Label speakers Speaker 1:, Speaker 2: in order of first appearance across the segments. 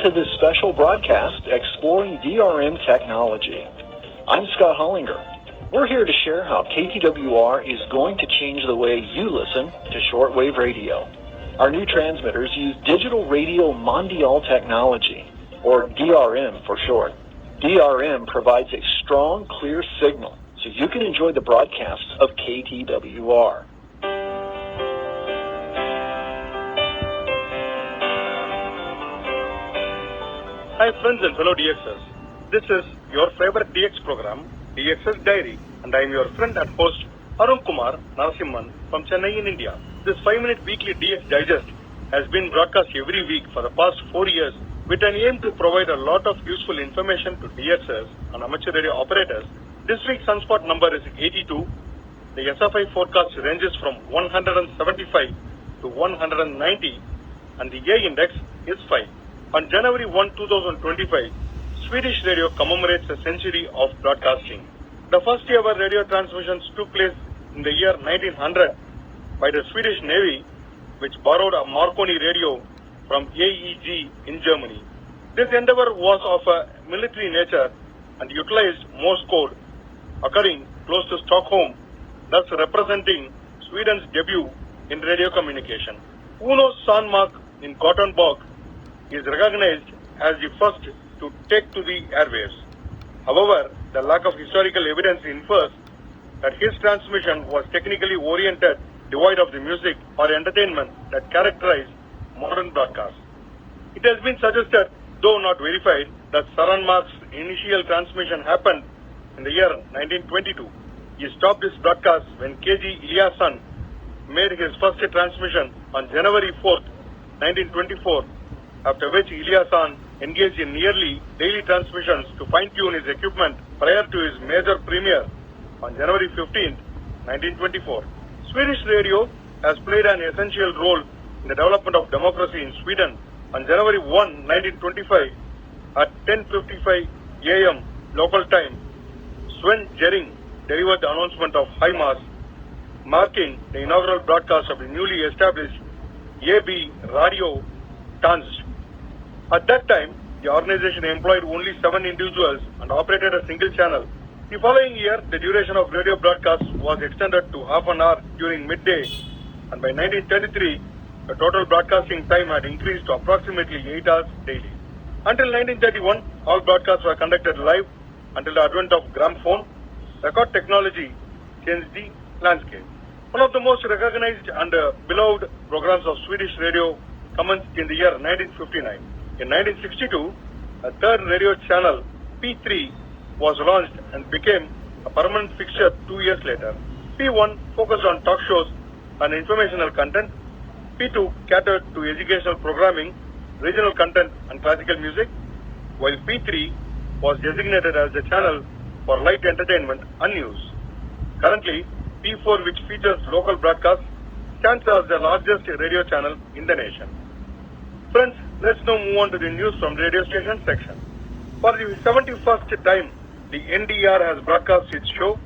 Speaker 1: to this special broadcast exploring DRM technology. I'm Scott Hollinger. We're here to share how KTWR is going to change the way you listen to shortwave radio. Our new transmitters use digital radio mondial technology, or DRM for short. DRM provides a strong, clear signal so you can enjoy the broadcasts of KTWR.
Speaker 2: Hi friends and fellow DXers. This is your favorite DX program, DX's Diary, and I am your friend and host Arun Kumar Narasimhan from Chennai in India. This 5-minute weekly DX Digest has been broadcast every week for the past 4 years with an aim to provide a lot of useful information to DXers and amateur radio operators. This week's sunspot number is 82. The SFI forecast ranges from 175 to 190 and the A index is 5. On January 1, 2025, Swedish radio commemorates a century of broadcasting. The first ever radio transmissions took place in the year 1900 by the Swedish Navy, which borrowed a Marconi radio from AEG in Germany. This endeavor was of a military nature and utilized Morse code, occurring close to Stockholm, thus representing Sweden's debut in radio communication. Uno Sandmark in Gothenburg is recognized as the first to take to the airwaves. However, the lack of historical evidence infers that his transmission was technically oriented, devoid of the music or entertainment that characterize modern broadcasts. It has been suggested, though not verified, that Sandmark's initial transmission happened in the year 1922. He stopped his broadcast when KG Eliasson made his first transmission on January 4, 1924, after which Eliasson engaged in nearly daily transmissions to fine-tune his equipment prior to his major premiere on January 15, 1924. Swedish radio has played an essential role in the development of democracy in Sweden. On January 1, 1925, at 10:55 a.m. local time, Sven Jerring delivered the announcement of High Mass, marking the inaugural broadcast of the newly established AB Radio Dansk. At that time, the organization employed only 7 individuals and operated a single channel. The following year, the duration of radio broadcasts was extended to half an hour during midday, and by 1933, the total broadcasting time had increased to approximately 8 hours daily. Until 1931, all broadcasts were conducted live until the advent of gramophone. Record technology changed the landscape. One of the most recognized and beloved programs of Swedish radio commenced in the year 1959. In 1962, a third radio channel, P3, was launched and became a permanent fixture 2 years later. P1 focused on talk shows and informational content. P2 catered to educational programming, regional content and classical music, while P3 was designated as the channel for light entertainment and news. Currently, P4, which features local broadcasts, stands as the largest radio channel in the nation. Friends, let's now move on to the news from the radio station section. For the 71st time, the NDR has broadcast its show,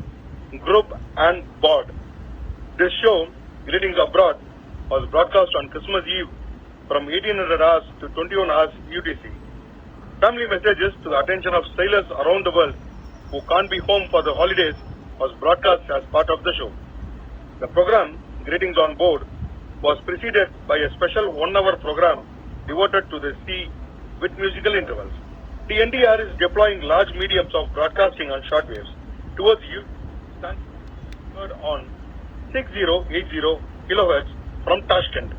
Speaker 2: Group and Board. This show, Greetings Abroad, was broadcast on Christmas Eve from 1800 hours to 21 hours UTC. Family messages to the attention of sailors around the world who can't be home for the holidays was broadcast as part of the show. The program, Greetings on Board, was preceded by a special 1-hour program devoted to the sea with musical intervals. The NDR is deploying large mediums of broadcasting on shortwaves towards you, heard on 6080 kHz from Tashkent.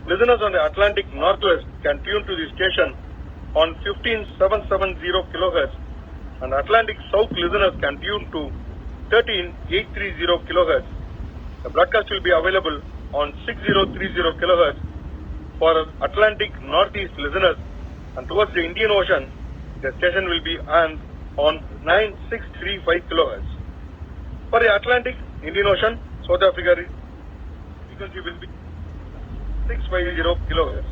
Speaker 2: Listeners on the Atlantic Northwest can tune to the station on 15770 kHz, and Atlantic South listeners can tune to 13830 kHz. The broadcast will be available on 6030 kHz for Atlantic Northeast listeners, and towards the Indian Ocean, the station will be on 9635 kHz. For the Atlantic, Indian Ocean, South Africa, frequency will be 650 kHz.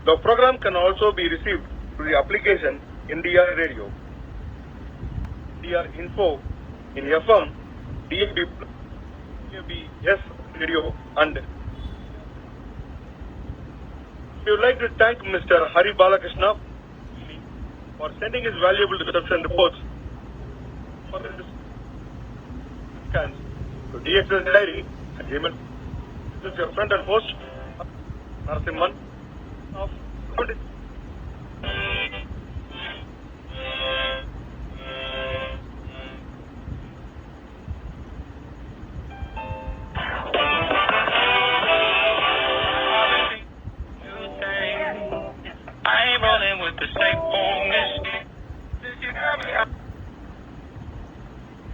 Speaker 2: The program can also be received through the application NDR Radio. NDR Info in FM, DAB, S Radio and We would like to thank Mr. Hari Balakrishna for sending his valuable reception reports for the scans to DXS Diary at Gmail. This is your friend and host, Narasimhan of